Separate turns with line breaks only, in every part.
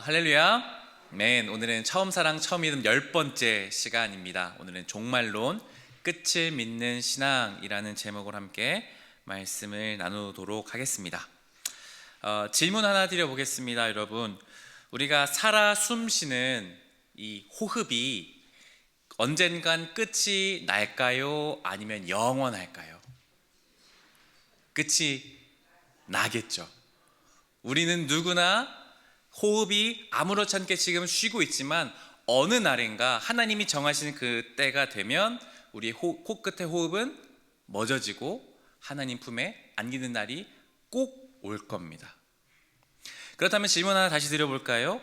할렐루야. 맨 오늘은 처음 사랑 처음 믿음 10번째 시간입니다. 오늘은 종말론 끝을 믿는 신앙이라는 제목으로 함께 말씀을 나누도록 하겠습니다. 질문 하나 드려보겠습니다. 여러분, 우리가 살아 숨쉬는 이 호흡이 언젠간 끝이 날까요? 아니면 영원할까요? 끝이 나겠죠. 우리는 누구나 호흡이 아무렇지 않게 지금 쉬고 있지만 어느 날인가 하나님이 정하시는 그 때가 되면 우리 코끝의 호흡은 멎어지고 하나님 품에 안기는 날이 꼭 올 겁니다. 그렇다면 질문 하나 다시 드려볼까요?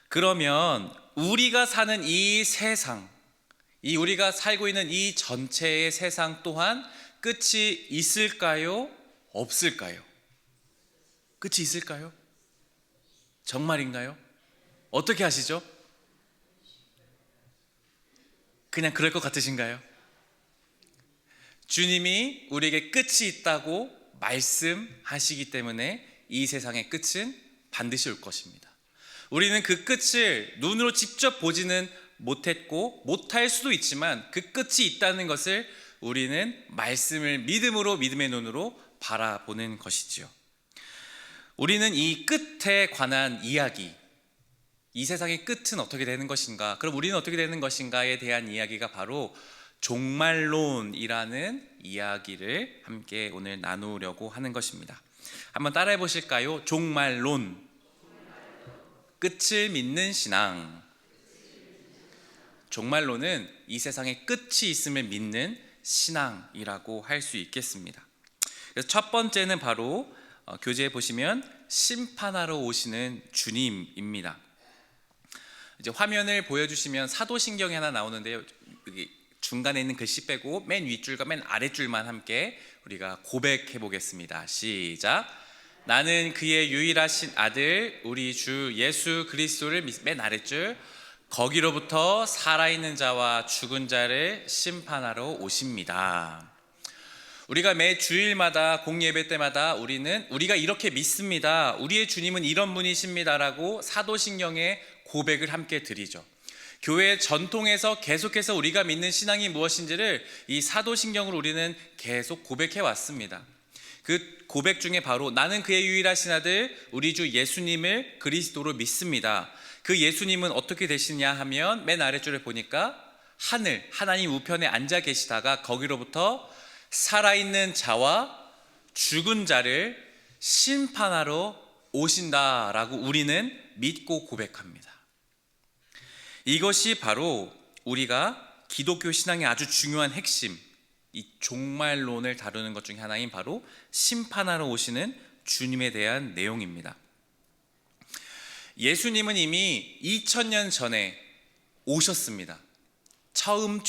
그러면 우리가 사는 이 세상, 이 우리가 살고 있는 이 전체의 세상 또한 끝이 있을까요? 없을까요? 끝이 있을까요? 정말인가요? 어떻게 하시죠? 그냥 그럴 것 같으신가요? 주님이 우리에게 끝이 있다고 말씀하시기 때문에 이 세상의 끝은 반드시 올 것입니다. 우리는 그 끝을 눈으로 직접 보지는 못했고 못할 수도 있지만 그 끝이 있다는 것을 우리는 말씀을 믿음의 눈으로 바라보는 것이지요. 우리는 이 끝에 관한 이야기, 이 세상의 끝은 어떻게 되는 것인가, 그럼 우리는 어떻게 되는 것인가에 대한 이야기가 바로 종말론이라는 이야기를 함께 오늘 나누려고 하는 것입니다. 한번 따라해 보실까요? 종말론, 끝을 믿는 신앙. 종말론은 이 세상에 끝이 있음을 믿는 신앙이라고 할 수 있겠습니다. 그래서 첫 번째는 바로 교재에 보시면 심판하러 오시는 주님입니다. 이제 화면을 보여주시면 사도신경이 하나 나오는데요. 여기 중간에 있는 글씨 빼고 맨 윗줄과 맨 아랫줄만 함께 우리가 고백해 보겠습니다. 시작. 나는 그의 유일하신 아들 우리 주 예수 그리스도를 맨 아랫줄, 거기로부터 살아있는 자와 죽은 자를 심판하러 오십니다. 우리가 매 주일마다 공예배 때마다 우리가 이렇게 믿습니다, 우리의 주님은 이런 분이십니다라고 사도신경의 고백을 함께 드리죠. 교회 전통에서 계속해서 우리가 믿는 신앙이 무엇인지를 이 사도신경으로 우리는 계속 고백해 왔습니다. 그 고백 중에 바로 나는 그의 유일하신 아들 우리 주 예수님을 그리스도로 믿습니다. 그 예수님은 어떻게 되시냐 하면 맨 아랫줄에 보니까 하나님 우편에 앉아 계시다가 거기로부터 살아있는 자와 죽은 자를 심판하러 오신다라고 우리는 믿고 고백합니다. 이것이 바로 우리가 기독교 신앙의 아주 중요한 핵심, 이 종말론을 다루는 것 중에 하나인 바로 심판하러 오시는 주님에 대한 내용입니다. 예수님은 이미 2000년 전에 오셨습니다. 처음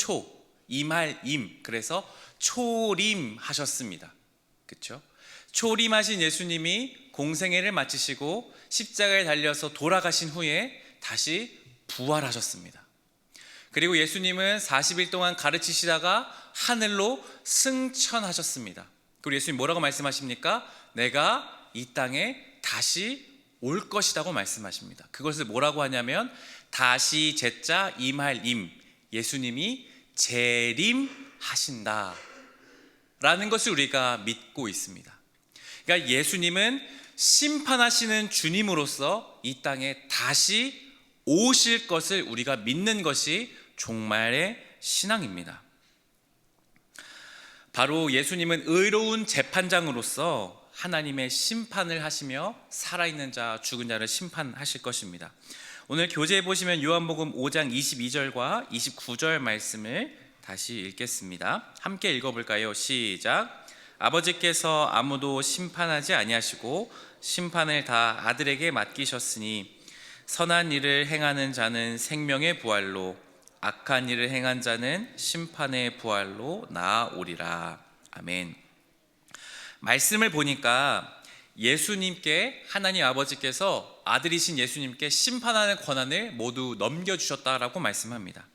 임할 임, 그래서 초림하셨습니다. 그렇죠? 초림하신 예수님이 공생애를 마치시고 십자가에 달려서 돌아가신 후에 다시 부활하셨습니다. 그리고 예수님은 40일 동안 가르치시다가 하늘로 승천하셨습니다. 그리고 예수님 뭐라고 말씀하십니까? 내가 이 땅에 다시 올 것이라고 말씀하십니다. 그것을 뭐라고 하냐면 다시 제자 임할 임, 예수님이 재림하신다 라는 것을 우리가 믿고 있습니다. 그러니까 예수님은 심판하시는 주님으로서 이 땅에 다시 오실 것을 우리가 믿는 것이 종말의 신앙입니다. 바로 예수님은 의로운 재판장으로서 하나님의 심판을 하시며 살아있는 자, 죽은 자를 심판하실 것입니다. 오늘 교재에 보시면 요한복음 5장 22절과 29절 말씀을 다시 읽겠습니다. 함께 읽어볼까요? 시작. 아버지께서 아무도 심판하지 아니하시고 심판을 다 아들에게 맡기셨으니 선한 일을 행하는 자는 생명의 부활로, 악한 일을 행한 자는 심판의 부활로 나아오리라. 아멘. 말씀을 보니까 예수님께 하나님 아버지께서 아들이신 예수님께 심판하는 권한을 모두 넘겨주셨다라고 말씀합니다.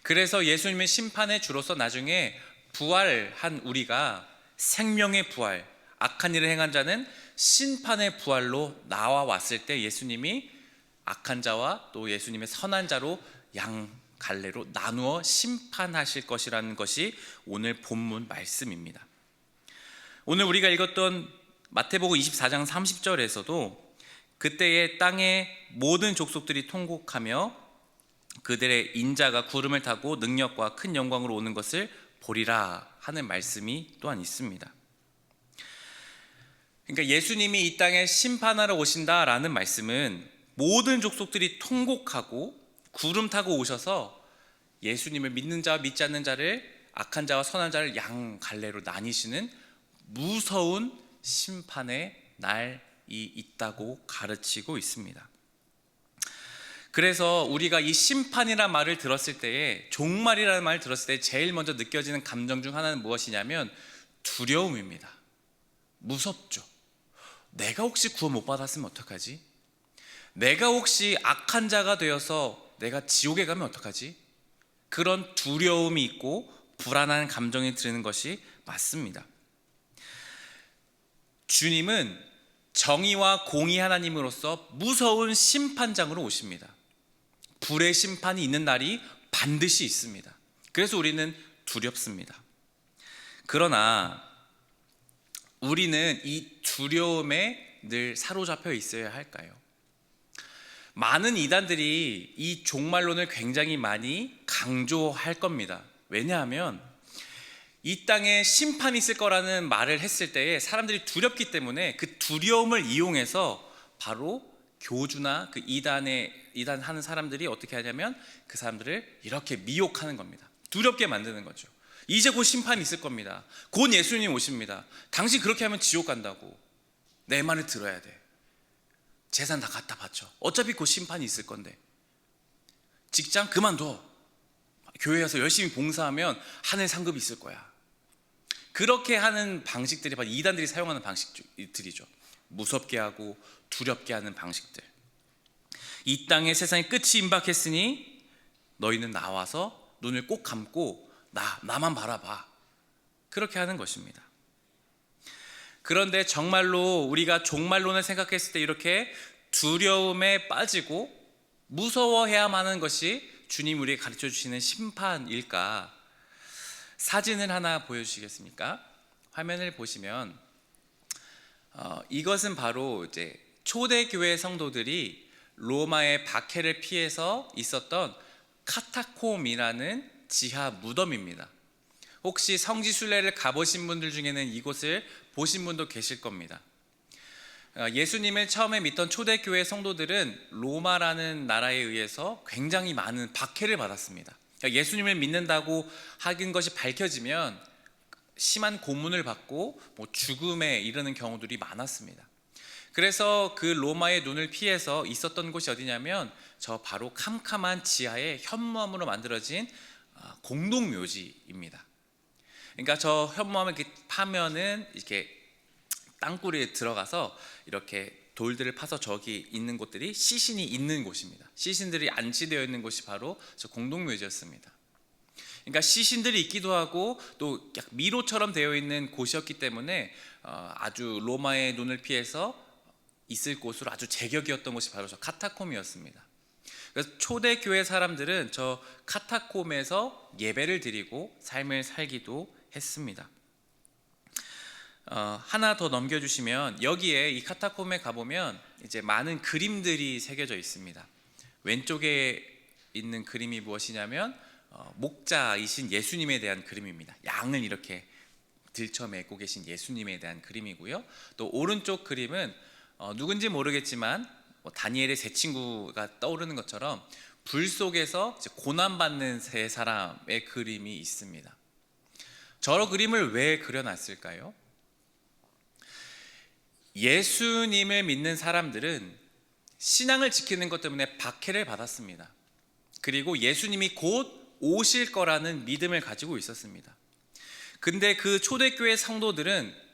그래서 예수님의 심판의 주로서 나중에 부활한 우리가 생명의 부활, 악한 일을 행한 자는 심판의 부활로 나와 왔을 때 예수님이 악한 자와 또 예수님의 선한 자로 양 갈래로 나누어 심판하실 것이라는 것이 오늘 본문 말씀입니다. 오늘 우리가 읽었던 마태복음 24장 30절에서도 그때의 땅의 모든 족속들이 통곡하며 그들의 인자가 구름을 타고 능력과 큰 영광으로 오는 것을 보리라 하는 말씀이 또한 있습니다. 그러니까 예수님이 이 땅에 심판하러 오신다라는 말씀은 모든 족속들이 통곡하고 구름 타고 오셔서 예수님을 믿는 자와 믿지 않는 자를, 악한 자와 선한 자를 양 갈래로 나뉘시는 무서운 심판의 날이 있다고 가르치고 있습니다. 그래서 우리가 이 심판이라는 말을 들었을 때에, 종말이라는 말을 들었을 때 제일 먼저 느껴지는 감정 중 하나는 무엇이냐면 두려움입니다. 무섭죠. 내가 혹시 구원 못 받았으면 어떡하지? 내가 혹시 악한 자가 되어서 내가 지옥에 가면 어떡하지? 그런 두려움이 있고 불안한 감정이 드는 것이 맞습니다. 주님은 정의와 공의 하나님으로서 무서운 심판장으로 오십니다. 불의 심판이 있는 날이 반드시 있습니다. 그래서 우리는 두렵습니다. 그러나 우리는 이 두려움에 늘 사로잡혀 있어야 할까요? 많은 이단들이 이 종말론을 굉장히 많이 강조할 겁니다. 왜냐하면 이 땅에 심판이 있을 거라는 말을 했을 때에 사람들이 두렵기 때문에 그 두려움을 이용해서 바로 교주나 그 이단 하는 사람들이 어떻게 하냐면 그 사람들을 이렇게 미혹하는 겁니다. 두렵게 만드는 거죠. 이제 곧 심판이 있을 겁니다. 곧 예수님 오십니다. 당신 그렇게 하면 지옥 간다고. 내 말을 들어야 돼. 재산 다 갖다 바쳐. 어차피 곧 심판이 있을 건데. 직장 그만둬. 교회에서 열심히 봉사하면 하늘 상급이 있을 거야. 그렇게 하는 방식들이 바로 이단들이 사용하는 방식들이죠. 무섭게 하고 두렵게 하는 방식들. 이 땅의 세상의 끝이 임박했으니 너희는 나와서 눈을 꼭 감고 나만 바라봐. 그렇게 하는 것입니다. 그런데 정말로 우리가 종말론을 생각했을 때 이렇게 두려움에 빠지고 무서워해야만 하는 것이 주님 우리에게 가르쳐 주시는 심판일까? 사진을 하나 보여주시겠습니까? 화면을 보시면 이것은 바로 이제 초대교회 성도들이 로마의 박해를 피해서 있었던 카타콤이라는 지하 무덤입니다. 혹시 성지순례를 가보신 분들 중에는 이곳을 보신 분도 계실 겁니다. 예수님을 처음에 믿던 초대교회 성도들은 로마라는 나라에 의해서 굉장히 많은 박해를 받았습니다. 예수님을 믿는다고 하는 것이 밝혀지면 심한 고문을 받고 죽음에 이르는 경우들이 많았습니다. 그래서 그 로마의 눈을 피해서 있었던 곳이 어디냐면 저 바로 캄캄한 지하에 현무암으로 만들어진 공동묘지입니다. 그러니까 저 현무암을 이렇게 파면은 이렇게 땅굴에 들어가서 이렇게 돌들을 파서 저기 있는 곳들이 시신이 있는 곳입니다. 시신들이 안치되어 있는 곳이 바로 저 공동묘지였습니다. 그러니까 시신들이 있기도 하고 또 약 미로처럼 되어 있는 곳이었기 때문에 아주 로마의 눈을 피해서 있을 곳으로 아주 제격이었던 곳이 바로 저 카타콤이었습니다. 그래서 초대교회 사람들은 저 카타콤에서 예배를 드리고 삶을 살기도 했습니다. 하나 더 넘겨주시면 여기에 이 카타콤에 가보면 이제 많은 그림들이 새겨져 있습니다. 왼쪽에 있는 그림이 무엇이냐면 목자이신 예수님에 대한 그림입니다. 양을 이렇게 들쳐 메고 계신 예수님에 대한 그림이고요. 또 오른쪽 그림은 누군지 모르겠지만 다니엘의 세 친구가 떠오르는 것처럼 불 속에서 고난받는 세 사람의 그림이 있습니다. 저 그림을 왜 그려놨을까요? 예수님을 믿는 사람들은 신앙을 지키는 것 때문에 박해를 받았습니다. 그리고 예수님이 곧 오실 거라는 믿음을 가지고 있었습니다. 근데 그 초대교회 성도들은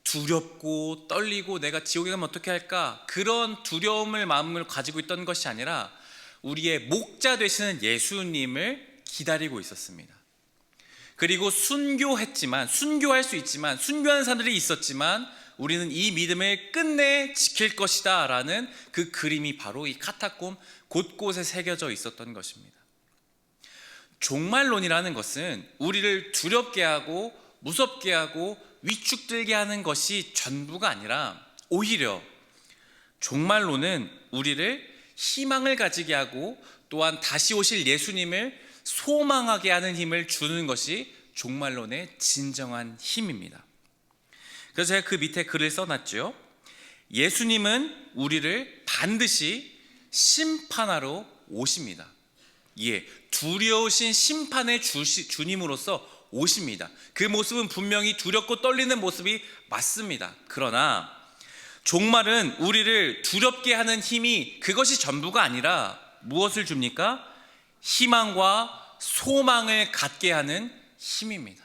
두렵고 떨리고 내가 지옥에 가면 어떻게 할까? 그런 두려움을 마음을 가지고 있던 것이 아니라 우리의 목자 되시는 예수님을 기다리고 있었습니다. 그리고 순교할 수 있지만 순교하는 사람들이 있었지만 우리는 이 믿음을 끝내 지킬 것이다 라는 그 그림이 바로 이 카타콤 곳곳에 새겨져 있었던 것입니다. 종말론이라는 것은 우리를 두렵게 하고 무섭게 하고 위축들게 하는 것이 전부가 아니라 오히려 종말론은 우리를 희망을 가지게 하고 또한 다시 오실 예수님을 소망하게 하는 힘을 주는 것이 종말론의 진정한 힘입니다. 그래서 제가 그 밑에 글을 써놨죠. 예수님은 우리를 반드시 심판하러 오십니다. 예, 두려우신 심판의 주님으로서 오십니다. 그 모습은 분명히 두렵고 떨리는 모습이 맞습니다. 그러나 종말은 우리를 두렵게 하는 힘이 그것이 전부가 아니라 무엇을 줍니까? 희망과 소망을 갖게 하는 힘입니다.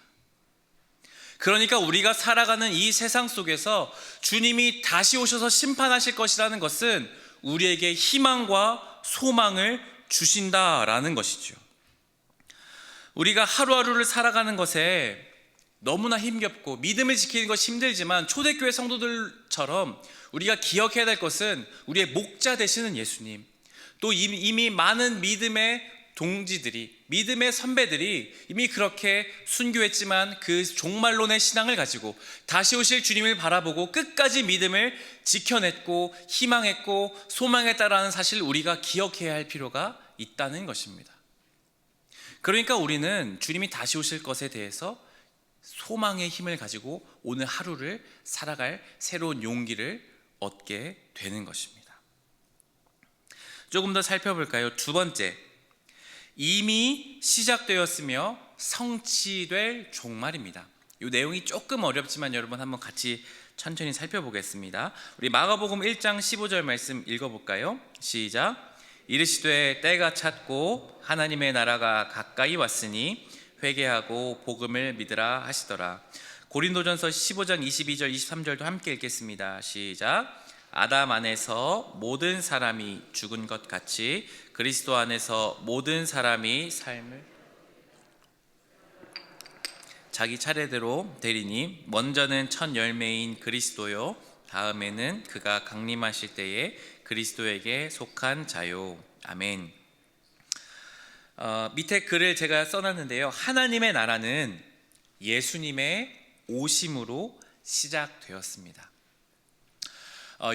그러니까 우리가 살아가는 이 세상 속에서 주님이 다시 오셔서 심판하실 것이라는 것은 우리에게 희망과 소망을 주신다라는 것이죠. 우리가 하루하루를 살아가는 것에 너무나 힘겹고 믿음을 지키는 것이 힘들지만 초대교회 성도들처럼 우리가 기억해야 될 것은 우리의 목자 되시는 예수님, 또 이미 많은 믿음의 동지들이, 믿음의 선배들이 이미 그렇게 순교했지만 그 종말론의 신앙을 가지고 다시 오실 주님을 바라보고 끝까지 믿음을 지켜냈고 희망했고 소망했다라는 사실을 우리가 기억해야 할 필요가 있다는 것입니다. 그러니까 우리는 주님이 다시 오실 것에 대해서 소망의 힘을 가지고 오늘 하루를 살아갈 새로운 용기를 얻게 되는 것입니다. 조금 더 살펴볼까요? 두 번째, 이미 시작되었으며 성취될 종말입니다. 이 내용이 조금 어렵지만 여러분 한번 같이 천천히 살펴보겠습니다. 우리 마가복음 1장 15절 말씀 읽어볼까요? 시작. 이르시되 때가 찼고 하나님의 나라가 가까이 왔으니 회개하고 복음을 믿으라 하시더라. 고린도전서 15장 22절 23절도 함께 읽겠습니다. 시작. 아담 안에서 모든 사람이 죽은 것 같이 그리스도 안에서 모든 사람이 삶을 자기 차례대로 되리니 먼저는 첫 열매인 그리스도요 다음에는 그가 강림하실 때에 그리스도에게 속한 자요. 아멘. 밑에 글을 제가 써놨는데요. 하나님의 나라는 예수님의 오심으로 시작되었습니다.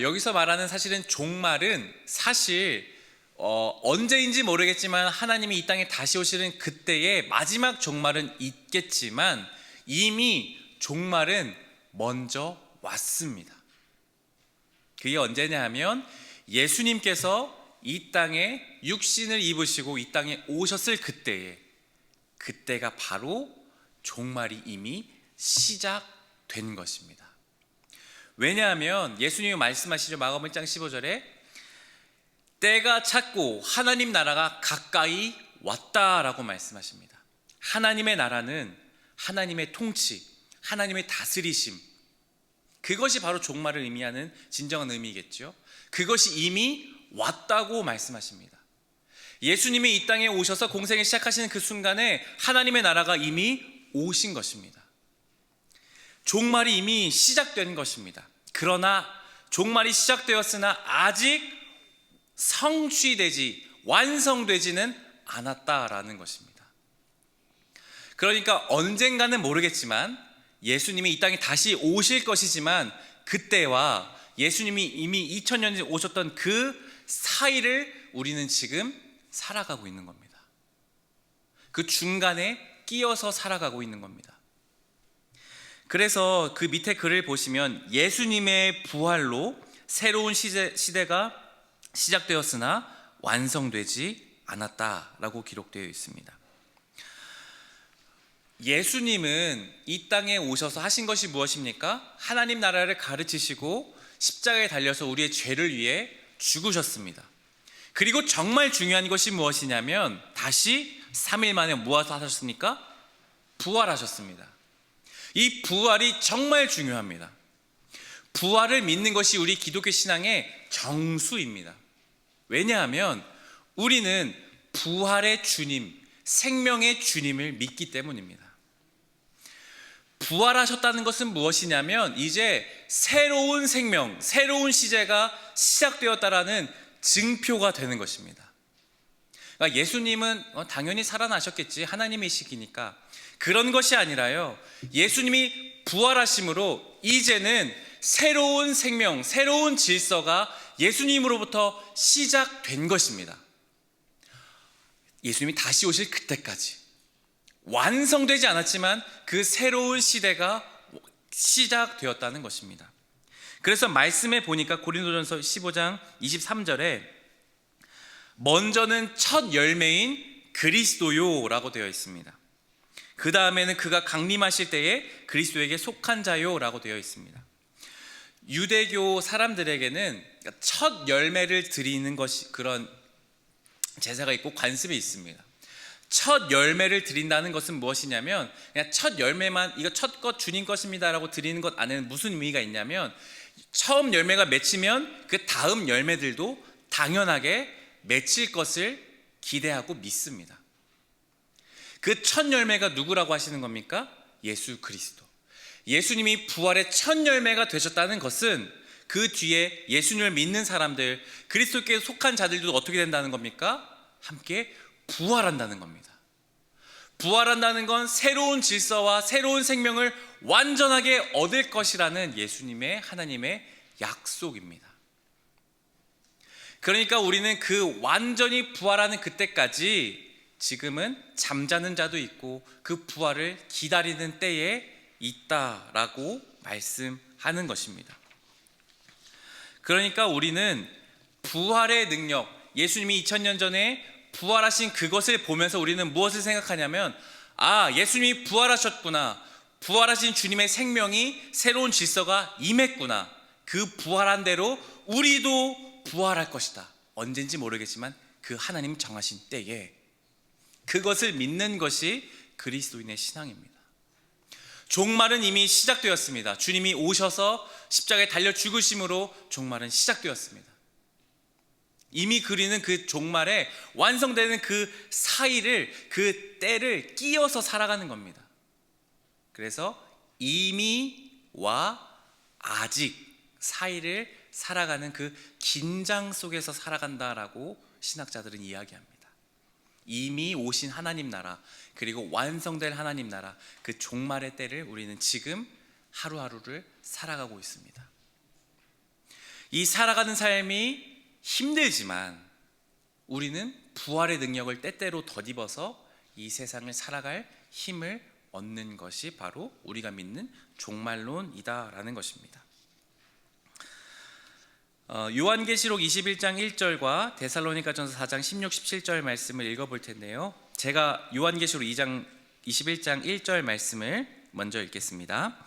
여기서 말하는 사실은 종말은 사실 언제인지 모르겠지만 하나님이 이 땅에 다시 오시는 그때의 마지막 종말은 있겠지만 이미 종말은 먼저 왔습니다. 그게 언제냐 하면 예수님께서 이 땅에 육신을 입으시고 이 땅에 오셨을 그때가 바로 종말이 이미 시작된 것입니다. 왜냐하면 예수님이 말씀하시죠. 마가복음 1장 15절에 때가 찼고 하나님 나라가 가까이 왔다라고 말씀하십니다. 하나님의 나라는 하나님의 통치, 하나님의 다스리심, 그것이 바로 종말을 의미하는 진정한 의미겠죠. 그것이 이미 왔다고 말씀하십니다. 예수님이 이 땅에 오셔서 공생을 시작하시는 그 순간에 하나님의 나라가 이미 오신 것입니다. 종말이 이미 시작된 것입니다. 그러나 종말이 시작되었으나 아직 성취되지, 완성되지는 않았다라는 것입니다. 그러니까 언젠가는 모르겠지만 예수님이 이 땅에 다시 오실 것이지만 그때와 예수님이 이미 2000년 전에 오셨던 그 사이를 우리는 지금 살아가고 있는 겁니다. 그 중간에 끼어서 살아가고 있는 겁니다. 그래서 그 밑에 글을 보시면 예수님의 부활로 새로운 시대가 시작되었으나 완성되지 않았다라고 기록되어 있습니다. 예수님은 이 땅에 오셔서 하신 것이 무엇입니까? 하나님 나라를 가르치시고 십자가에 달려서 우리의 죄를 위해 죽으셨습니다. 그리고 정말 중요한 것이 무엇이냐면 다시 3일 만에 무엇을 하셨습니까? 부활하셨습니다. 이 부활이 정말 중요합니다. 부활을 믿는 것이 우리 기독교 신앙의 정수입니다. 왜냐하면 우리는 부활의 주님, 생명의 주님을 믿기 때문입니다. 부활하셨다는 것은 무엇이냐면 이제 새로운 생명, 새로운 시제가 시작되었다라는 증표가 되는 것입니다. 그러니까 예수님은 당연히 살아나셨겠지, 하나님이시기니까. 그런 것이 아니라요, 예수님이 부활하심으로 이제는 새로운 생명, 새로운 질서가 예수님으로부터 시작된 것입니다. 예수님이 다시 오실 그때까지 완성되지 않았지만 그 새로운 시대가 시작되었다는 것입니다. 그래서 말씀에 보니까 고린도전서 15장 23절에 먼저는 첫 열매인 그리스도요 라고 되어 있습니다. 그 다음에는 그가 강림하실 때에 그리스도에게 속한 자요 라고 되어 있습니다. 유대교 사람들에게는 첫 열매를 드리는 것이, 그런 제사가 있고 관습이 있습니다. 첫 열매를 드린다는 것은 무엇이냐면, 그냥 첫 열매만, 이거 첫 것 주님 것입니다 라고 드리는 것 안에는 무슨 의미가 있냐면, 처음 열매가 맺히면 그 다음 열매들도 당연하게 맺힐 것을 기대하고 믿습니다. 그 첫 열매가 누구라고 하시는 겁니까? 예수 그리스도. 예수님이 부활의 첫 열매가 되셨다는 것은 그 뒤에 예수님을 믿는 사람들, 그리스도께 속한 자들도 어떻게 된다는 겁니까? 함께 부활한다는 겁니다. 부활한다는 건 새로운 질서와 새로운 생명을 완전하게 얻을 것이라는 예수님의, 하나님의 약속입니다. 그러니까 우리는 그 완전히 부활하는 그때까지 지금은 잠자는 자도 있고 그 부활을 기다리는 때에 있다라고 말씀하는 것입니다. 그러니까 우리는 부활의 능력, 예수님이 2000년 전에 부활하신 그것을 보면서 우리는 무엇을 생각하냐면, 예수님이 부활하셨구나, 부활하신 주님의 생명이, 새로운 질서가 임했구나, 그 부활한 대로 우리도 부활할 것이다. 언젠지 모르겠지만 그 하나님 정하신 때에, 그것을 믿는 것이 그리스도인의 신앙입니다. 종말은 이미 시작되었습니다. 주님이 오셔서 십자가에 달려 죽으심으로 종말은 시작되었습니다. 이미 그리는 그 종말에 완성되는 그 사이를, 그 때를 끼어서 살아가는 겁니다. 그래서 이미와 아직 사이를 살아가는 그 긴장 속에서 살아간다라고 신학자들은 이야기합니다. 이미 오신 하나님 나라, 그리고 완성될 하나님 나라, 그 종말의 때를 우리는 지금 하루하루를 살아가고 있습니다. 이 살아가는 삶이 힘들지만 우리는 부활의 능력을 때때로 덧입어서 이 세상을 살아갈 힘을 얻는 것이 바로 우리가 믿는 종말론이다라는 것입니다. 요한계시록 21장 1절과 데살로니가전서 4장 16, 17절 말씀을 읽어볼 텐데요, 제가 요한계시록 21장 1절 말씀을 먼저 읽겠습니다.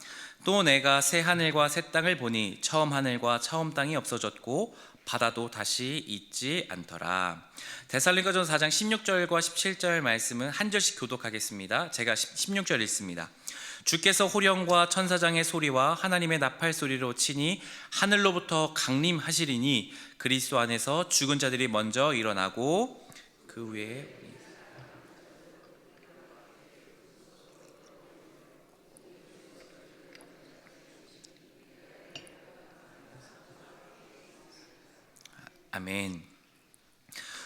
또 내가 새 하늘과 새 땅을 보니 처음 하늘과 처음 땅이 없어졌고 바다도 다시 있지 않더라. 데살로니가전서 4장 16절과 17절 말씀은 한 절씩 교독하겠습니다. 제가 16절 읽습니다. 주께서 호령과 천사장의 소리와 하나님의 나팔 소리로 치니 하늘로부터 강림하시리니 그리스도 안에서 죽은 자들이 먼저 일어나고 그 후에 아멘.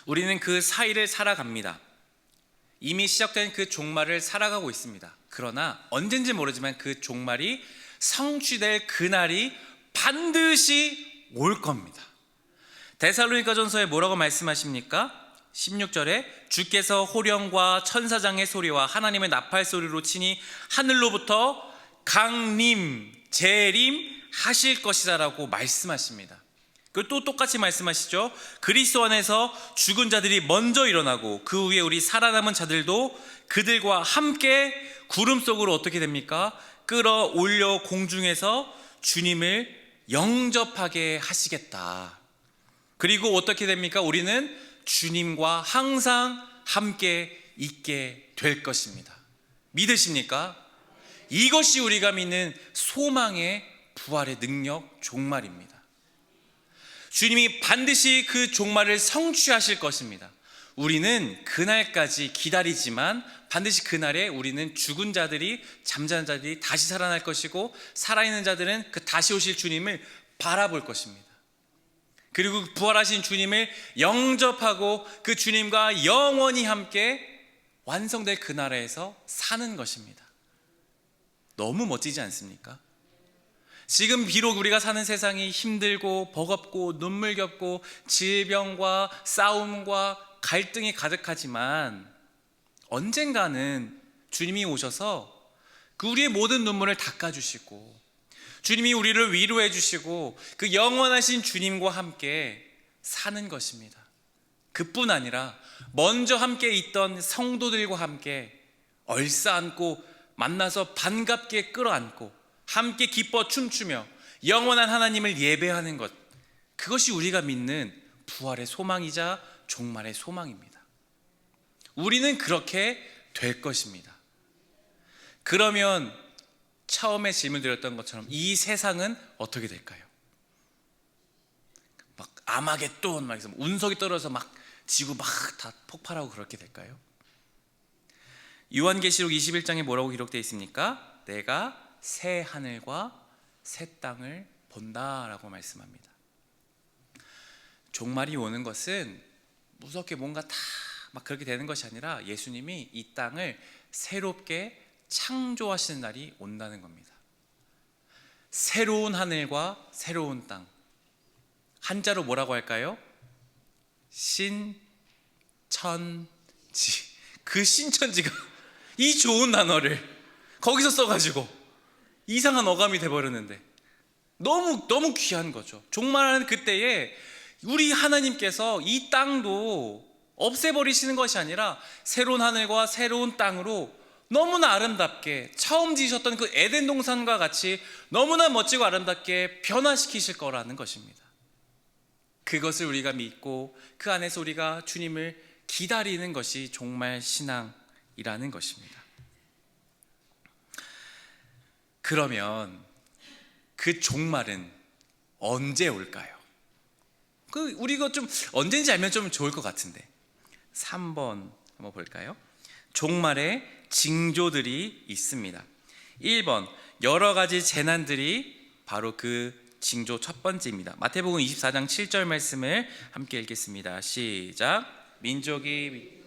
우리는 그 사이를 살아갑니다. 이미 시작된 그 종말을 살아가고 있습니다. 그러나 언젠지 모르지만 그 종말이 성취될 그날이 반드시 올 겁니다. 데살로니가전서에 뭐라고 말씀하십니까? 16절에 주께서 호령과 천사장의 소리와 하나님의 나팔 소리로 치니 하늘로부터 강림, 재림하실 것이다 라고 말씀하십니다. 그리고 또 똑같이 말씀하시죠. 그리스도 안에서 죽은 자들이 먼저 일어나고 그 후에 우리 살아남은 자들도 그들과 함께 구름 속으로 어떻게 됩니까? 끌어올려 공중에서 주님을 영접하게 하시겠다. 그리고 어떻게 됩니까? 우리는 주님과 항상 함께 있게 될 것입니다. 믿으십니까? 이것이 우리가 믿는 소망의 부활의 능력, 종말입니다. 주님이 반드시 그 종말을 성취하실 것입니다. 우리는 그날까지 기다리지만 반드시 그날에 우리는 죽은 자들이, 잠자는 자들이 다시 살아날 것이고, 살아있는 자들은 그 다시 오실 주님을 바라볼 것입니다. 그리고 부활하신 주님을 영접하고 그 주님과 영원히 함께 완성될 그 나라에서 사는 것입니다. 너무 멋지지 않습니까? 지금 비록 우리가 사는 세상이 힘들고 버겁고 눈물겹고 질병과 싸움과 갈등이 가득하지만, 언젠가는 주님이 오셔서 그 우리의 모든 눈물을 닦아주시고, 주님이 우리를 위로해 주시고 그 영원하신 주님과 함께 사는 것입니다. 그뿐 아니라 먼저 함께 있던 성도들과 함께 얼싸안고 만나서 반갑게 끌어안고 함께 기뻐 춤추며 영원한 하나님을 예배하는 것, 그것이 우리가 믿는 부활의 소망이자 종말의 소망입니다. 우리는 그렇게 될 것입니다. 그러면 처음에 질문 드렸던 것처럼 이 세상은 어떻게 될까요? 막 아마겟돈 막 운석이 떨어져서 막 지구 막 다 폭발하고 그렇게 될까요? 요한계시록 21장에 뭐라고 기록되어 있습니까? 내가 새 하늘과 새 땅을 본다라고 말씀합니다. 종말이 오는 것은 무섭게 뭔가 다 막 그렇게 되는 것이 아니라 예수님이 이 땅을 새롭게 창조하시는 날이 온다는 겁니다. 새로운 하늘과 새로운 땅, 한자로 뭐라고 할까요? 신천지. 그 신천지가 이 좋은 단어를 거기서 써가지고 이상한 어감이 돼버렸는데 너무 귀한 거죠. 종말하는 그때에 우리 하나님께서 이 땅도 없애버리시는 것이 아니라 새로운 하늘과 새로운 땅으로 너무나 아름답게 처음 지으셨던 그 에덴 동산과 같이 너무나 멋지고 아름답게 변화시키실 거라는 것입니다. 그것을 우리가 믿고 그 안에서 우리가 주님을 기다리는 것이 종말 신앙이라는 것입니다. 그러면 그 종말은 언제 올까요? 우리가 좀 언제인지 알면 좀 좋을 것 같은데 3번 한번 볼까요? 종말의 징조들이 있습니다. 1번, 여러 가지 재난들이 바로 그 징조 첫 번째입니다. 마태복음 24장 7절 말씀을 함께 읽겠습니다. 시작. 민족이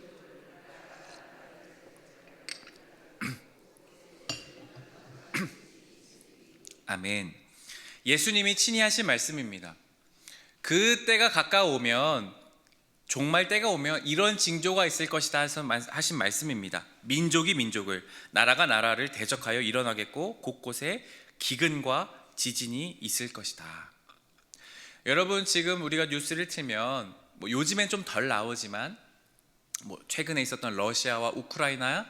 아멘. 예수님이 친히 하신 말씀입니다. 그 때가 가까우면, 종말 때가 오면 이런 징조가 있을 것이다 하신 말씀입니다. 민족이 민족을, 나라가 나라를 대적하여 일어나겠고 곳곳에 기근과 지진이 있을 것이다. 여러분, 지금 우리가 뉴스를 틀면 요즘엔 좀 덜 나오지만 최근에 있었던 러시아와 우크라이나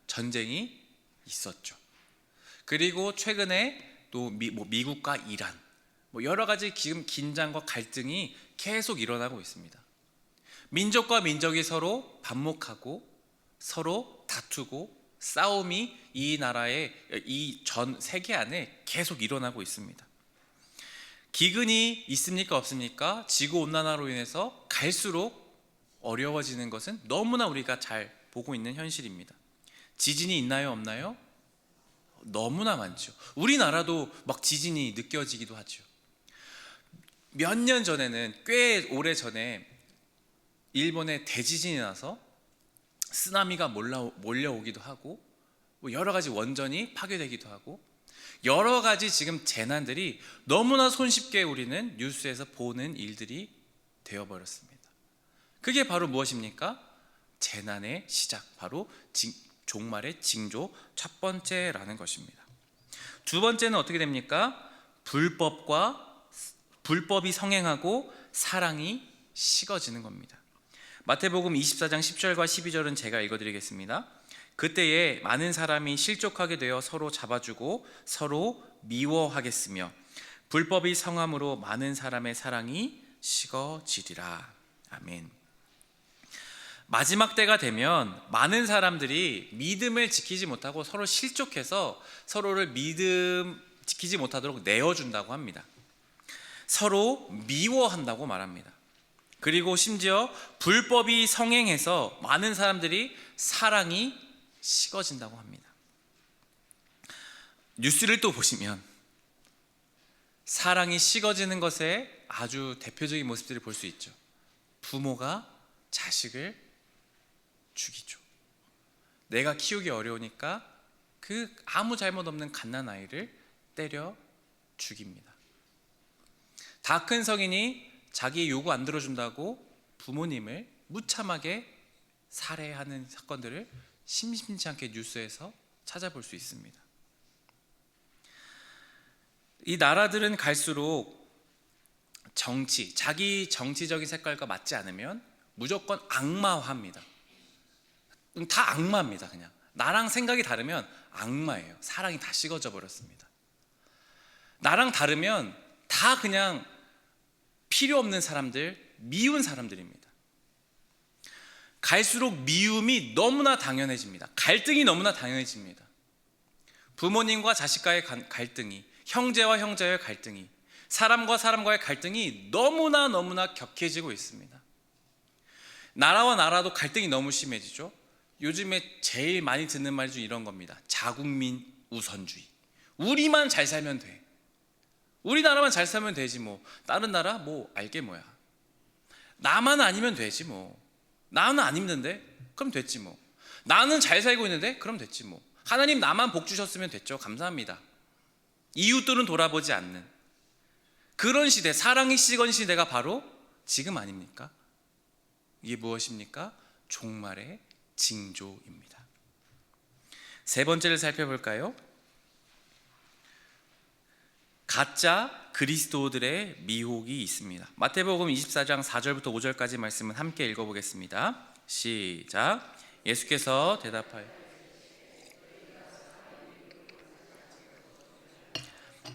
전쟁이 있었죠. 그리고 최근에 또 미국과 이란, 여러 가지 지금 긴장과 갈등이 계속 일어나고 있습니다. 민족과 민족이 서로 반목하고 서로 다투고 싸움이 이 나라의 이 전 세계 안에 계속 일어나고 있습니다. 기근이 있습니까 없습니까? 지구온난화로 인해서 갈수록 어려워지는 것은 너무나 우리가 잘 보고 있는 현실입니다. 지진이 있나요 없나요? 너무나 많죠. 우리나라도 막 지진이 느껴지기도 하죠. 몇 년 전에는, 꽤 오래 전에 일본에 대지진이 나서 쓰나미가 몰려오기도 하고 여러 가지 원전이 파괴되기도 하고 여러 가지 지금 재난들이 너무나 손쉽게 우리는 뉴스에서 보는 일들이 되어버렸습니다. 그게 바로 무엇입니까? 재난의 시작, 바로 종말의 징조 첫 번째라는 것입니다. 두 번째는 어떻게 됩니까? 불법이 성행하고 사랑이 식어지는 겁니다. 마태복음 24장 10절과 12절은 제가 읽어드리겠습니다. 그때에 많은 사람이 실족하게 되어 서로 잡아주고 서로 미워하겠으며 불법이 성함으로 많은 사람의 사랑이 식어지리라. 아멘. 마지막 때가 되면 많은 사람들이 믿음을 지키지 못하고 서로 실족해서 서로를 믿음 지키지 못하도록 내어준다고 합니다. 서로 미워한다고 말합니다. 그리고 심지어 불법이 성행해서 많은 사람들이 사랑이 식어진다고 합니다. 뉴스를 또 보시면 사랑이 식어지는 것에 아주 대표적인 모습들을 볼 수 있죠. 부모가 자식을 죽이죠. 내가 키우기 어려우니까 그 아무 잘못 없는 갓난아이를 때려 죽입니다. 다 큰 성인이 자기의 요구 안 들어준다고 부모님을 무참하게 살해하는 사건들을 심심치 않게 뉴스에서 찾아볼 수 있습니다. 이 나라들은 갈수록 자기 정치적인 색깔과 맞지 않으면 무조건 악마화합니다. 다 악마입니다. 그냥 나랑 생각이 다르면 악마예요. 사랑이 다 식어져 버렸습니다. 나랑 다르면 다 그냥 필요 없는 사람들, 미운 사람들입니다. 갈수록 미움이 너무나 당연해집니다. 갈등이 너무나 당연해집니다. 부모님과 자식과의 갈등이, 형제와 형제의 갈등이, 사람과 사람과의 갈등이 너무나 격해지고 있습니다. 나라와 나라도 갈등이 너무 심해지죠. 요즘에 제일 많이 듣는 말 중 이런 겁니다. 자국민 우선주의. 우리만 잘 살면 돼. 우리나라만 잘 살면 되지 뭐. 다른 나라 뭐 알게 뭐야. 나만 아니면 되지 뭐. 나는 안 힘든데? 그럼 됐지 뭐. 나는 잘 살고 있는데? 그럼 됐지 뭐. 하나님 나만 복 주셨으면 됐죠. 감사합니다. 이웃들은 돌아보지 않는 그런 시대, 사랑이 식은 시대가 바로 지금 아닙니까? 이게 무엇입니까? 종말의 징조입니다. 세 번째를 살펴볼까요? 가짜 그리스도들의 미혹이 있습니다. 마태복음 24장 4절부터 5절까지 말씀은 함께 읽어보겠습니다. 시작. 예수께서 대답하여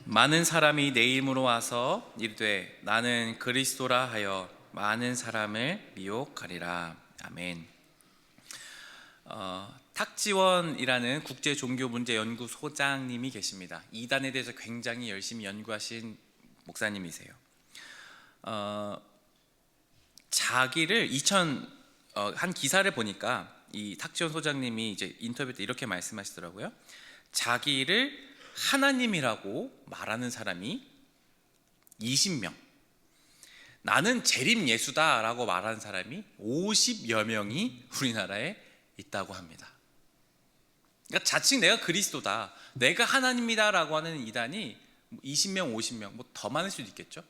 많은 사람이 내 이름으로 와서 이르되 나는 그리스도라 하여 많은 사람을 미혹하리라. 아멘. 탁지원이라는 국제종교문제연구소장님이 계십니다. 이단에 대해서 굉장히 열심히 연구하신 목사님이세요. 자기를 한 기사를 보니까 이 탁지원 소장님이 이제 인터뷰 때 이렇게 말씀하시더라고요. 자기를 하나님이라고 말하는 사람이 20명, 나는 재림 예수다라고 말하는 사람이 50여 명이 우리나라에 있다고 합니다. 그러니까 자칭 내가 그리스도다, 내가 하나님이다라고 하는 이단이 20명, 50명, 뭐 더 많을 수도 있겠죠.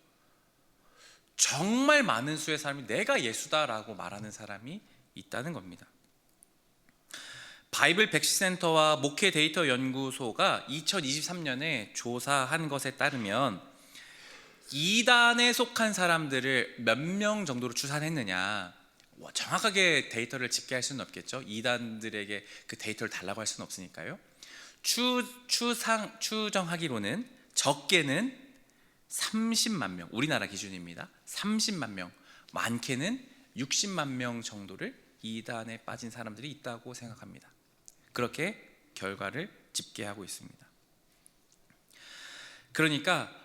정말 많은 수의 사람이 내가 예수다라고 말하는 사람이 있다는 겁니다. 바이블 백시센터와 목회 데이터 연구소가 2023년에 조사한 것에 따르면 이단에 속한 사람들을 몇 명 정도로 추산했느냐, 정확하게 데이터를 집계할 수는 없겠죠. 이단들에게 그 데이터를 달라고 할 수는 없으니까요. 추정하기로는 적게는 30만 명, 우리나라 기준입니다. 30만 명, 많게는 60만 명 정도를 이단에 빠진 사람들이 있다고 생각합니다. 그렇게 결과를 집계하고 있습니다. 그러니까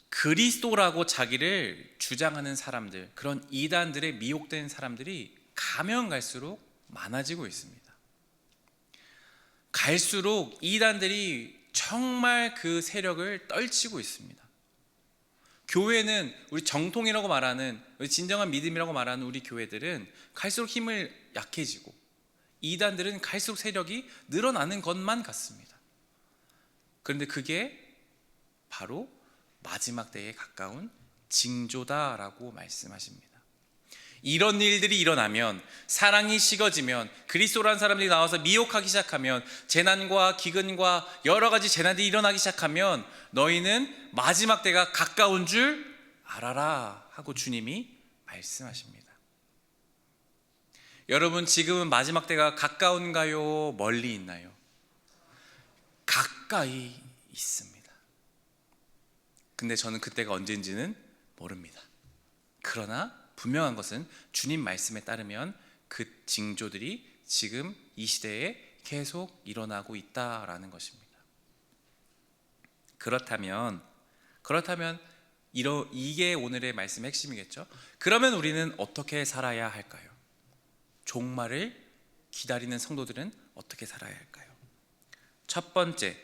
그리스도라고 자기를 주장하는 사람들, 그런 이단들에 미혹된 사람들이 가면 갈수록 많아지고 있습니다. 갈수록 이단들이 정말 그 세력을 떨치고 있습니다. 교회는, 우리 정통이라고 말하는, 우리 진정한 믿음이라고 말하는 우리 교회들은 갈수록 힘을 약해지고 이단들은 갈수록 세력이 늘어나는 것만 같습니다. 그런데 그게 바로 마지막 때에 가까운 징조다라고 말씀하십니다. 이런 일들이 일어나면, 사랑이 식어지면, 그리스도라는 사람들이 나와서 미혹하기 시작하면, 재난과 기근과 여러 가지 재난들이 일어나기 시작하면 너희는 마지막 때가 가까운 줄 알아라 하고 주님이 말씀하십니다. 여러분, 지금은 마지막 때가 가까운가요? 멀리 있나요? 가까이 있습니다. 근데 저는 그때가 언제인지는 모릅니다. 그러나 분명한 것은 주님 말씀에 따르면 그 징조들이 지금 이 시대에 계속 일어나고 있다라는 것입니다. 그렇다면 이게 오늘의 말씀의 핵심이겠죠. 그러면 우리는 어떻게 살아야 할까요? 종말을 기다리는 성도들은 어떻게 살아야 할까요? 첫 번째,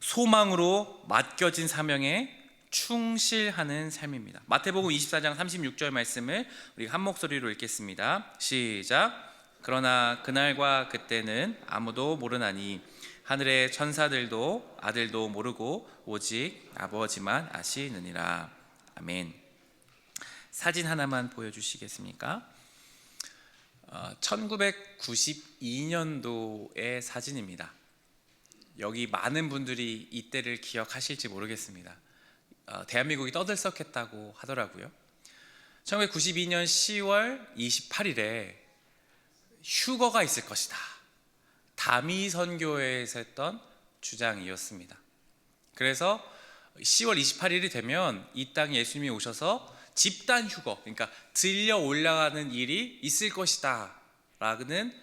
소망으로 맡겨진 사명에 충실하는 삶입니다. 마태복음 24장 36절 말씀을 우리가 한 목소리로 읽겠습니다. 시작. 그러나 그날과 그때는 아무도 모르나니 하늘의 천사들도 아들도 모르고 오직 아버지만 아시느니라. 아멘. 사진 하나만 보여주시겠습니까? 1992년도의 사진입니다. 여기 많은 분들이 이때를 기억하실지 모르겠습니다. 대한민국이 떠들썩했다고 하더라고요. 1992년 10월 28일에 휴거가 있을 것이다. 다미 선교회에서 했던 주장이었습니다. 그래서 10월 28일이 되면 이 땅에 예수님이 오셔서 집단 휴거, 그러니까 들려 올라가는 일이 있을 것이다 라는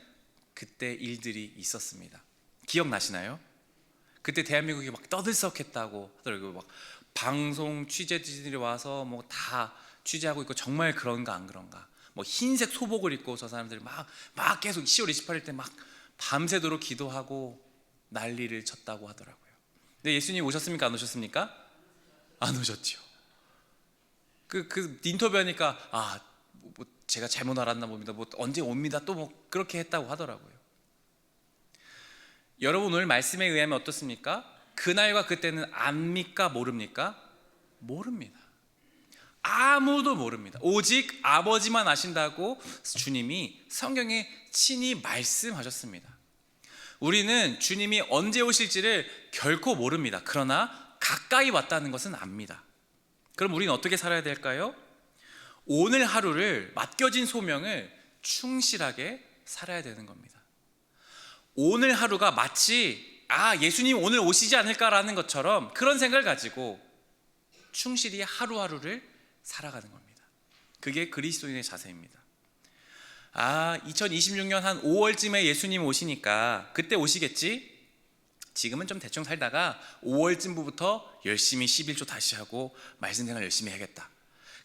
그때 일들이 있었습니다. 기억나시나요? 그때 대한민국이 막 떠들썩했다고 하더라고요. 막 방송 취재진들이 와서 뭐 다 취재하고 있고 정말 그런가 안 그런가, 뭐 흰색 소복을 입고 저 사람들이 막 계속 10월 28일 때 막 밤새도록 기도하고 난리를 쳤다고 하더라고요. 근데 예수님 오셨습니까? 안 오셨습니까? 안 오셨죠. 그 인터뷰하니까 뭐 제가 잘못 알았나 봅니다. 뭐 언제 옵니다. 또 뭐 그렇게 했다고 하더라고요. 여러분 오늘 말씀에 의하면 어떻습니까? 그날과 그때는 압니까? 모릅니까? 모릅니다. 아무도 모릅니다. 오직 아버지만 아신다고 주님이 성경에 친히 말씀하셨습니다. 우리는 주님이 언제 오실지를 결코 모릅니다. 그러나 가까이 왔다는 것은 압니다. 그럼 우리는 어떻게 살아야 될까요? 오늘 하루를, 맡겨진 소명을 충실하게 살아야 되는 겁니다. 오늘 하루가 마치 예수님 오늘 오시지 않을까라는 것처럼 그런 생각을 가지고 충실히 하루하루를 살아가는 겁니다. 그게 그리스도인의 자세입니다. 2026년 한 5월쯤에 예수님 오시니까 그때 오시겠지? 지금은 좀 대충 살다가 5월쯤부터 열심히 11조 다시 하고 말씀 생활 열심히 해야겠다.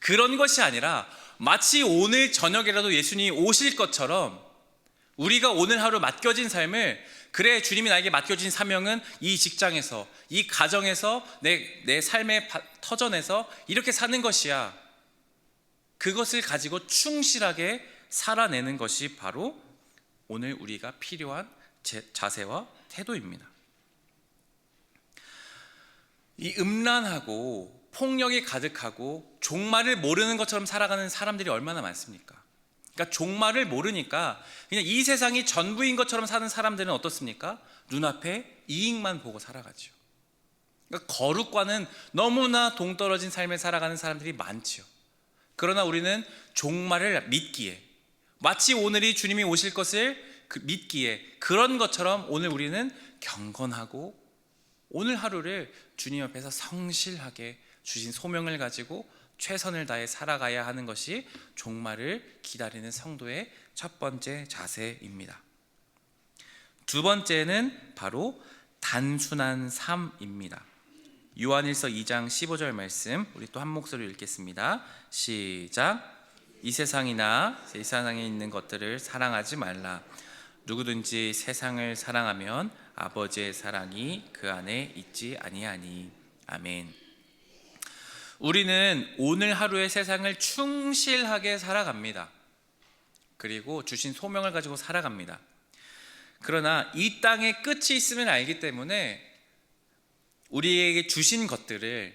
그런 것이 아니라 마치 오늘 저녁이라도 예수님이 오실 것처럼 우리가 오늘 하루 맡겨진 삶을, 그래 주님이 나에게 맡겨진 사명은 이 직장에서, 이 가정에서, 내 삶의 터전에서 이렇게 사는 것이야. 그것을 가지고 충실하게 살아내는 것이 바로 오늘 우리가 필요한 자세와 태도입니다. 이 음란하고 폭력이 가득하고 종말을 모르는 것처럼 살아가는 사람들이 얼마나 많습니까? 그러니까 종말을 모르니까 그냥 이 세상이 전부인 것처럼 사는 사람들은 어떻습니까? 눈앞에 이익만 보고 살아가죠. 그러니까 거룩과는 너무나 동떨어진 삶을 살아가는 사람들이 많죠. 그러나 우리는 종말을 믿기에, 마치 오늘이 주님이 오실 것을 믿기에, 그런 것처럼 오늘 우리는 경건하고 오늘 하루를 주님 앞에서 성실하게 주신 소명을 가지고 최선을 다해 살아가야 하는 것이 종말을 기다리는 성도의 첫 번째 자세입니다. 두 번째는 바로 단순한 삶입니다. 요한일서 2장 15절 말씀 우리 또 한 목소리로 읽겠습니다. 시작. 이 세상이나 이 세상에 있는 것들을 사랑하지 말라. 누구든지 세상을 사랑하면 아버지의 사랑이 그 안에 있지 아니하니. 아멘. 우리는 오늘 하루의 세상을 충실하게 살아갑니다. 그리고 주신 소명을 가지고 살아갑니다. 그러나 이 땅에 끝이 있음을 알기 때문에 우리에게 주신 것들을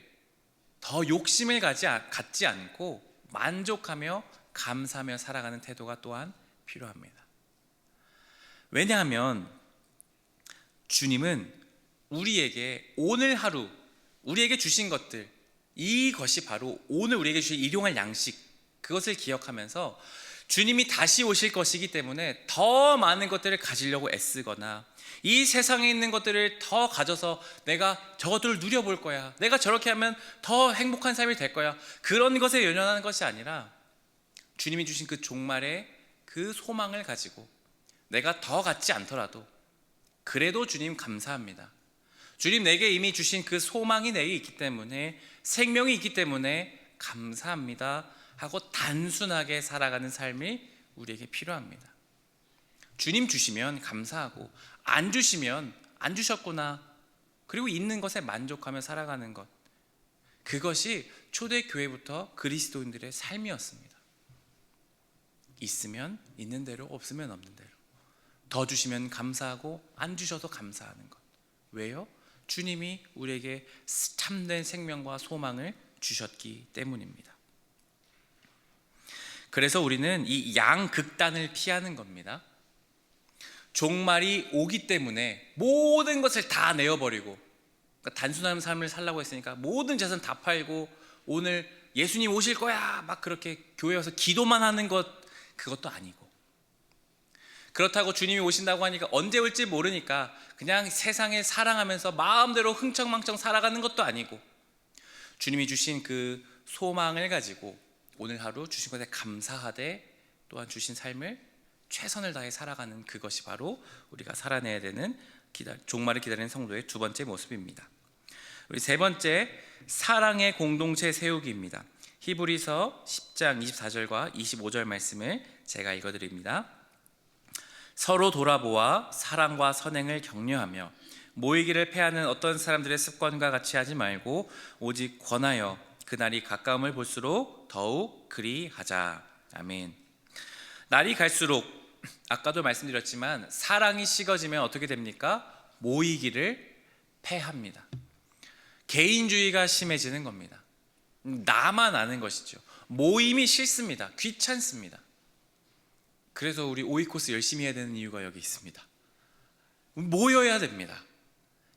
더 욕심을 갖지 않고 만족하며 감사하며 살아가는 태도가 또한 필요합니다. 왜냐하면 주님은 우리에게 오늘 하루, 우리에게 주신 것들, 이것이 바로 오늘 우리에게 주신 일용할 양식, 그것을 기억하면서 주님이 다시 오실 것이기 때문에 더 많은 것들을 가지려고 애쓰거나 이 세상에 있는 것들을 더 가져서 내가 저것들을 누려볼 거야, 내가 저렇게 하면 더 행복한 삶이 될 거야, 그런 것에 연연하는 것이 아니라 주님이 주신 그 종말의 그 소망을 가지고 내가 더 갖지 않더라도 그래도 주님 감사합니다. 주님 내게 이미 주신 그 소망이 내게 있기 때문에, 생명이 있기 때문에 감사합니다 하고 단순하게 살아가는 삶이 우리에게 필요합니다. 주님 주시면 감사하고, 안 주시면 안 주셨구나, 그리고 있는 것에 만족하며 살아가는 것, 그것이 초대교회부터 그리스도인들의 삶이었습니다. 있으면 있는 대로, 없으면 없는 대로, 더 주시면 감사하고 안 주셔도 감사하는 것. 왜요? 주님이 우리에게 참된 생명과 소망을 주셨기 때문입니다. 그래서 우리는 이 양극단을 피하는 겁니다. 종말이 오기 때문에 모든 것을 다 내어버리고, 그러니까 단순한 삶을 살라고 했으니까 모든 재산 다 팔고 오늘 예수님 오실 거야 막 그렇게 교회 와서 기도만 하는 것, 그것도 아니고, 그렇다고 주님이 오신다고 하니까 언제 올지 모르니까 그냥 세상에 사랑하면서 마음대로 흥청망청 살아가는 것도 아니고, 주님이 주신 그 소망을 가지고 오늘 하루 주신 것에 감사하되 또한 주신 삶을 최선을 다해 살아가는, 그것이 바로 우리가 살아내야 되는 종말을 기다리는 성도의 두 번째 모습입니다. 우리 세 번째, 사랑의 공동체 세우기입니다. 히브리서 10장 24절과 25절 말씀을 제가 읽어드립니다. 서로 돌아보아 사랑과 선행을 격려하며 모이기를 패하는 어떤 사람들의 습관과 같이 하지 말고 오직 권하여 그날이 가까움을 볼수록 더욱 그리하자. 아멘. 날이 갈수록, 아까도 말씀드렸지만 사랑이 식어지면 어떻게 됩니까? 모이기를 패합니다. 개인주의가 심해지는 겁니다. 나만 아는 것이죠. 모임이 싫습니다. 귀찮습니다. 그래서 우리 오이코스 열심히 해야 되는 이유가 여기 있습니다. 모여야 됩니다.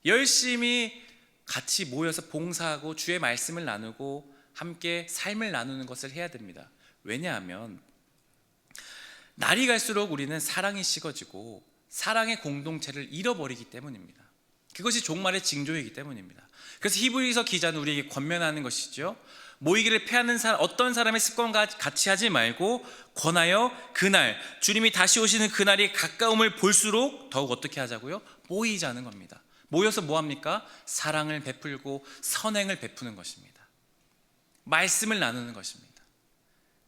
열심히 같이 모여서 봉사하고 주의 말씀을 나누고 함께 삶을 나누는 것을 해야 됩니다. 왜냐하면 날이 갈수록 우리는 사랑이 식어지고 사랑의 공동체를 잃어버리기 때문입니다. 그것이 종말의 징조이기 때문입니다. 그래서 히브리서 기자는 우리에게 권면하는 것이죠. 모이기를 패하는 어떤 사람의 습관과 같이 하지 말고 권하여 그날, 주님이 다시 오시는 그날이 가까움을 볼수록 더욱 어떻게 하자고요? 모이자는 겁니다. 모여서 뭐합니까? 사랑을 베풀고 선행을 베푸는 것입니다. 말씀을 나누는 것입니다.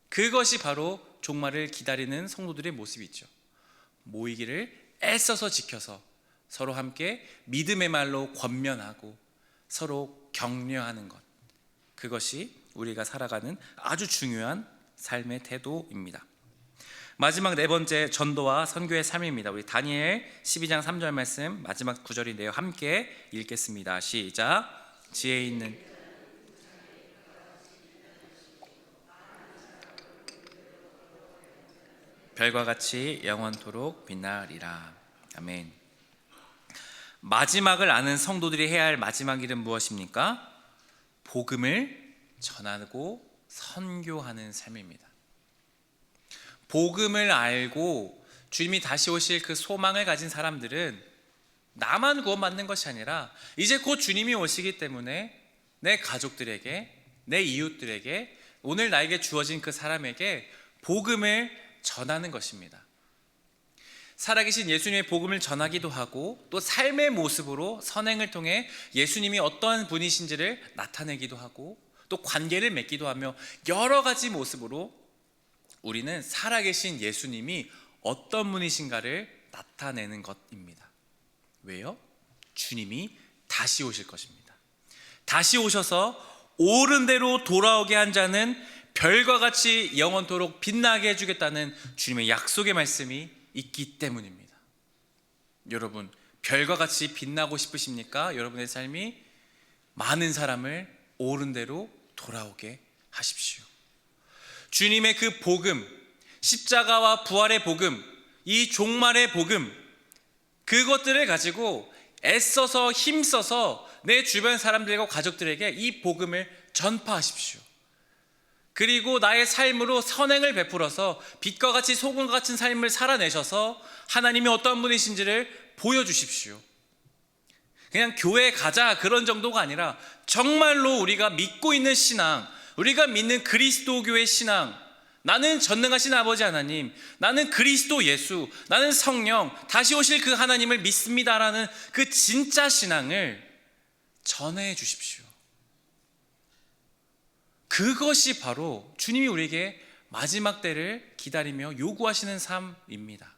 그것이 바로 종말을 기다리는 성도들의 모습이죠. 모이기를 애써서 지켜서 서로 함께 믿음의 말로 권면하고 서로 격려하는 것, 그것이 우리가 살아가는 아주 중요한 삶의 태도입니다. 마지막 네 번째, 전도와 선교의 삶입니다. 우리 다니엘 12장 3절 말씀 마지막 구절인데요, 함께 읽겠습니다. 시작. 지혜 있는 별과 같이 영원토록 빛나리라. 아멘. 마지막을 아는 성도들이 해야 할 마지막 일은 무엇입니까? 복음을 전하고 선교하는 삶입니다. 복음을 알고 주님이 다시 오실 그 소망을 가진 사람들은 나만 구원받는 것이 아니라 이제 곧 주님이 오시기 때문에 내 가족들에게, 내 이웃들에게, 오늘 나에게 주어진 그 사람에게 복음을 전하는 것입니다. 살아계신 예수님의 복음을 전하기도 하고 또 삶의 모습으로 선행을 통해 예수님이 어떠한 분이신지를 나타내기도 하고 또 관계를 맺기도 하며 여러 가지 모습으로 우리는 살아계신 예수님이 어떤 분이신가를 나타내는 것입니다. 왜요? 주님이 다시 오실 것입니다. 다시 오셔서 옳은 대로 돌아오게 한 자는 별과 같이 영원토록 빛나게 해주겠다는 주님의 약속의 말씀이 있기 때문입니다. 여러분, 별과 같이 빛나고 싶으십니까? 여러분의 삶이 많은 사람을 옳은 대로 돌아오게 하십시오. 주님의 그 복음, 십자가와 부활의 복음, 이 종말의 복음, 그것들을 가지고 애써서 힘써서 내 주변 사람들과 가족들에게 이 복음을 전파하십시오. 그리고 나의 삶으로 선행을 베풀어서 빛과 같이 소금과 같은 삶을 살아내셔서 하나님이 어떤 분이신지를 보여주십시오. 그냥 교회 가자 그런 정도가 아니라 정말로 우리가 믿고 있는 신앙, 우리가 믿는 그리스도교의 신앙, 나는 전능하신 아버지 하나님, 나는 그리스도 예수, 나는 성령, 다시 오실 그 하나님을 믿습니다라는 그 진짜 신앙을 전해 주십시오. 그것이 바로 주님이 우리에게 마지막 때를 기다리며 요구하시는 삶입니다.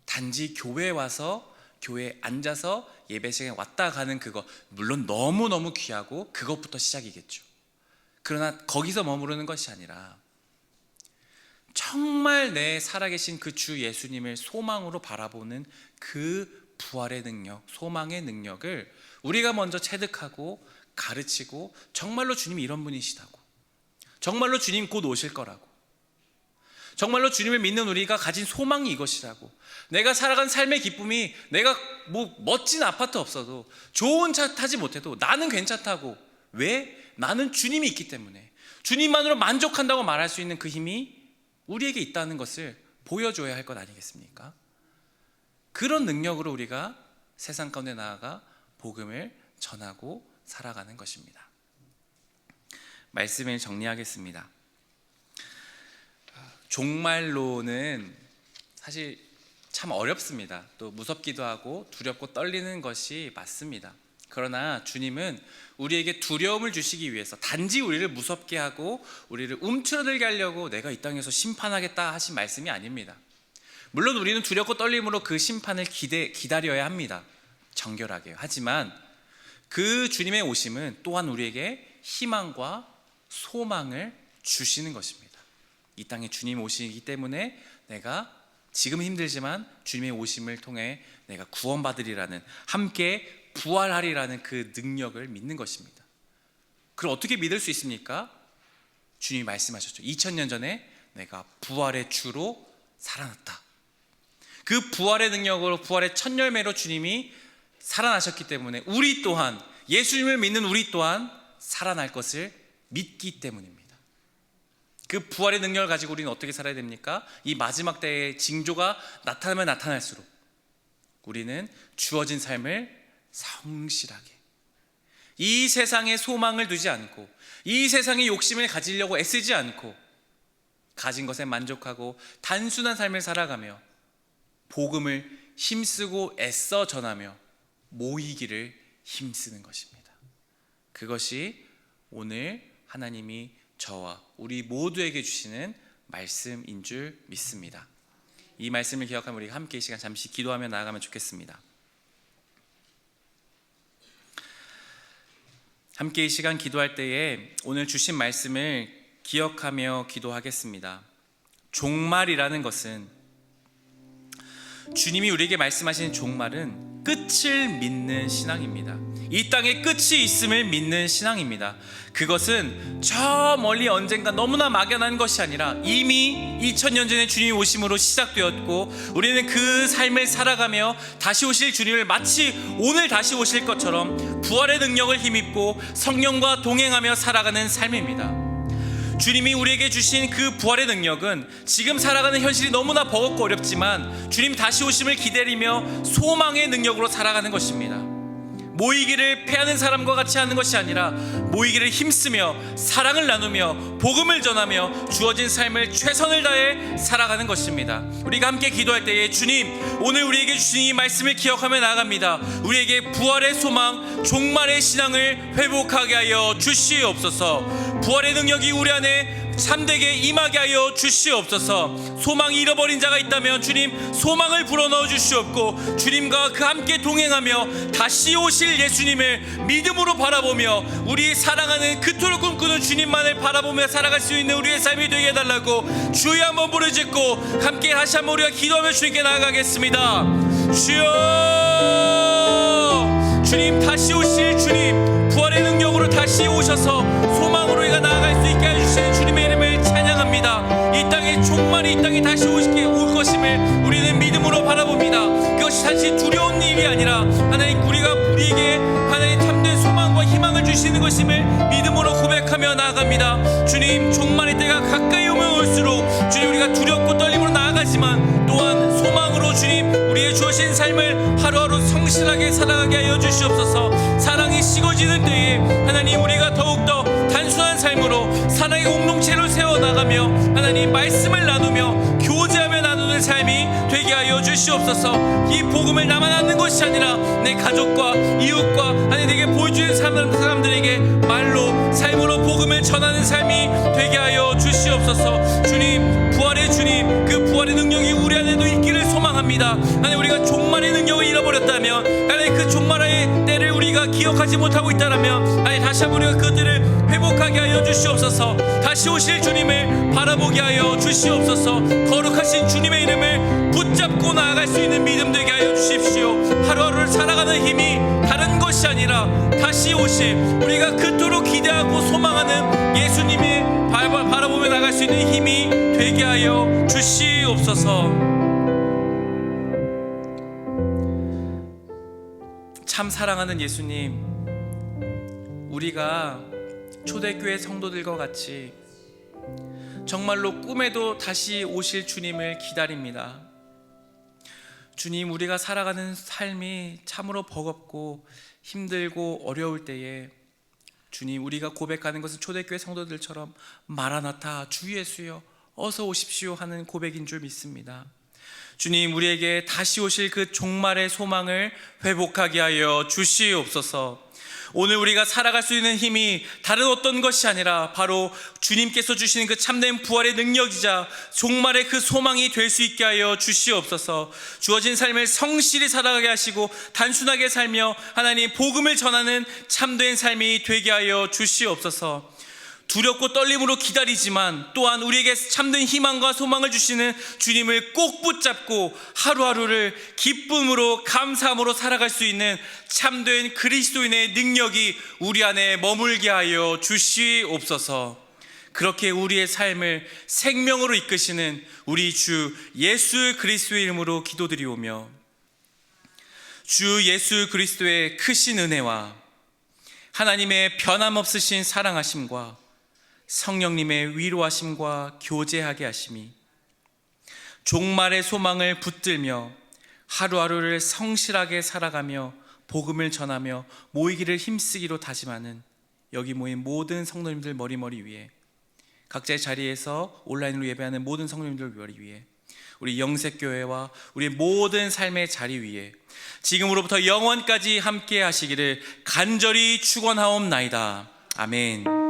단지 교회에 와서 교회에 앉아서 예배 시간에 왔다 가는 그거, 물론 너무너무 귀하고 그것부터 시작이겠죠. 그러나 거기서 머무르는 것이 아니라 정말 내 살아계신 그 주 예수님을 소망으로 바라보는 그 부활의 능력, 소망의 능력을 우리가 먼저 체득하고 가르치고, 정말로 주님이 이런 분이시다고, 정말로 주님 곧 오실 거라고, 정말로 주님을 믿는 우리가 가진 소망이 이것이라고, 내가 살아간 삶의 기쁨이 내가 뭐 멋진 아파트 없어도, 좋은 차 타지 못해도 나는 괜찮다고. 왜? 나는 주님이 있기 때문에, 주님만으로 만족한다고 말할 수 있는 그 힘이 우리에게 있다는 것을 보여줘야 할 것 아니겠습니까? 그런 능력으로 우리가 세상 가운데 나아가 복음을 전하고 살아가는 것입니다. 말씀을 정리하겠습니다. 종말론은 사실 참 어렵습니다. 또 무섭기도 하고 두렵고 떨리는 것이 맞습니다. 그러나 주님은 우리에게 두려움을 주시기 위해서, 단지 우리를 무섭게 하고 우리를 움츠러들게 하려고 내가 이 땅에서 심판하겠다 하신 말씀이 아닙니다. 물론 우리는 두렵고 떨림으로 그 심판을 기다려야 합니다. 정결하게요. 하지만 그 주님의 오심은 또한 우리에게 희망과 소망을 주시는 것입니다. 이 땅에 주님 오시기 때문에 내가 지금 힘들지만 주님의 오심을 통해 내가 구원받으리라는, 함께 부활하리라는 그 능력을 믿는 것입니다. 그걸 어떻게 믿을 수 있습니까? 주님이 말씀하셨죠. 2000년 전에 내가 부활의 주로 살아났다. 그 부활의 능력으로, 부활의 첫 열매로 주님이 살아나셨기 때문에 우리 또한, 예수님을 믿는 우리 또한 살아날 것을 믿기 때문입니다. 그 부활의 능력을 가지고 우리는 어떻게 살아야 됩니까? 이 마지막 때의 징조가 나타나면 나타날수록 우리는 주어진 삶을 성실하게, 이 세상에 소망을 두지 않고, 이 세상의 욕심을 가지려고 애쓰지 않고, 가진 것에 만족하고 단순한 삶을 살아가며 복음을 힘쓰고 애써 전하며 모이기를 힘쓰는 것입니다. 그것이 오늘 하나님이 저와 우리 모두에게 주시는 말씀인 줄 믿습니다. 이 말씀을 기억하며 우리가 함께 이 시간 잠시 기도하며 나아가면 좋겠습니다. 함께 이 시간 기도할 때에 오늘 주신 말씀을 기억하며 기도하겠습니다. 종말이라는 것은, 주님이 우리에게 말씀하시는 종말은 끝을 믿는 신앙입니다. 이 땅에 끝이 있음을 믿는 신앙입니다. 그것은 저 멀리 언젠가 너무나 막연한 것이 아니라 이미 2000년 전에 주님이 오심으로 시작되었고, 우리는 그 삶을 살아가며 다시 오실 주님을 마치 오늘 다시 오실 것처럼 부활의 능력을 힘입고 성령과 동행하며 살아가는 삶입니다. 주님이 우리에게 주신 그 부활의 능력은 지금 살아가는 현실이 너무나 버겁고 어렵지만 주님 다시 오심을 기다리며 소망의 능력으로 살아가는 것입니다. 모이기를 패하는 사람과 같이 하는 것이 아니라 모이기를 힘쓰며 사랑을 나누며 복음을 전하며 주어진 삶을 최선을 다해 살아가는 것입니다. 우리가 함께 기도할 때에 주님, 오늘 우리에게 주신 이 말씀을 기억하며 나아갑니다. 우리에게 부활의 소망, 종말의 신앙을 회복하게 하여 주시옵소서. 부활의 능력이 우리 안에 참되게 임하게 하여 주시옵소서. 소망이 잃어버린 자가 있다면 주님 소망을 불어넣어 주시옵고, 주님과 그 함께 동행하며 다시 오실 예수님을 믿음으로 바라보며 우리 사랑하는 그토록 꿈꾸는 주님만을 바라보며 살아갈 수 있는 우리의 삶이 되게 해달라고 주여 한번 부르짖고 함께 다시 한번 우리가 기도하며 주님께 나아가겠습니다. 주여, 주님 다시 오실 주님, 부활의 능력으로 다시 오셔서 소망으로 우리가 나아갈 수 있게 해주시는 주님의 이름을 찬양합니다. 이 땅의 종말이 이 땅에 다시 올 것임을 우리는 믿음으로 바라봅니다. 그것이 사실 두려운 일이 아니라 하나님, 우리에게 하나님 참된 소망과 희망을 주시는 것임을 믿음으로 고백하며 나아갑니다. 주님, 종말의 때가 가까이 오면 올수록 주님, 우리가 두렵고 떨림으로 나아가지만 또한 소망으로 주님 우리의 주어진 삶을 하루하루 성실하게 살아가게 하여 주시옵소서. 사랑이 식어지는 때에 하나님, 우리가 더욱더 단순한 삶으로 사랑의 공동체를 세워나가며 하나님 말씀을 나누며 교제하며 나누는 삶이 되게 하여 주시옵소서. 주시옵소서. 이 복음을 나만 아는 것이 아니라 내 가족과 이웃과 아니 내게 보여주는 사람들에게 말로 삶으로 복음을 전하는 삶이 되게 하여 주시옵소서. 주님, 부활의 주님, 그 부활의 능력이 우리 안에도 있기를 소망합니다. 하나님, 우리가 종말의 능력을 잃어버렸다면, 하나님 그 종말의 때를 우리가 기억하지 못하고 있다면, 하나님 다시 한번 우리가 그들을 회복하게 하여 주시옵소서. 다시 오실 주님을 바라보게 하여 주시옵소서. 거룩하신 주님의 이름을 붙잡고 나아갈 수 있는 믿음 되게 하여 주십시오. 하루하루를 살아가는 힘이 다른 것이 아니라 다시 오실, 우리가 그토록 기대하고 소망하는 예수님을 바라보며 나갈 수 있는 힘이 되게 하여 주시옵소서. 참 사랑하는 예수님, 우리가 초대교회 성도들과 같이 정말로 꿈에도 다시 오실 주님을 기다립니다. 주님, 우리가 살아가는 삶이 참으로 버겁고 힘들고 어려울 때에 주님, 우리가 고백하는 것은 초대교회 성도들처럼 마라나타, 주 예수여 어서 오십시오 하는 고백인 줄 믿습니다. 주님, 우리에게 다시 오실 그 종말의 소망을 회복하게 하여 주시옵소서. 오늘 우리가 살아갈 수 있는 힘이 다른 어떤 것이 아니라 바로 주님께서 주시는 그 참된 부활의 능력이자 종말의 그 소망이 될 수 있게 하여 주시옵소서. 주어진 삶을 성실히 살아가게 하시고 단순하게 살며 하나님 복음을 전하는 참된 삶이 되게 하여 주시옵소서. 두렵고 떨림으로 기다리지만 또한 우리에게 참된 희망과 소망을 주시는 주님을 꼭 붙잡고 하루하루를 기쁨으로 감사함으로 살아갈 수 있는 참된 그리스도인의 능력이 우리 안에 머물게 하여 주시옵소서. 그렇게 우리의 삶을 생명으로 이끄시는 우리 주 예수 그리스도의 이름으로 기도드리오며, 주 예수 그리스도의 크신 은혜와 하나님의 변함없으신 사랑하심과 성령님의 위로하심과 교제하게 하심이 종말의 소망을 붙들며 하루하루를 성실하게 살아가며 복음을 전하며 모이기를 힘쓰기로 다짐하는 여기 모인 모든 성도님들 머리 위에, 각자의 자리에서 온라인으로 예배하는 모든 성도님들 머리 위에, 우리 영색교회와 우리 모든 삶의 자리 위에 지금으로부터 영원까지 함께 하시기를 간절히 축원하옵나이다. 아멘.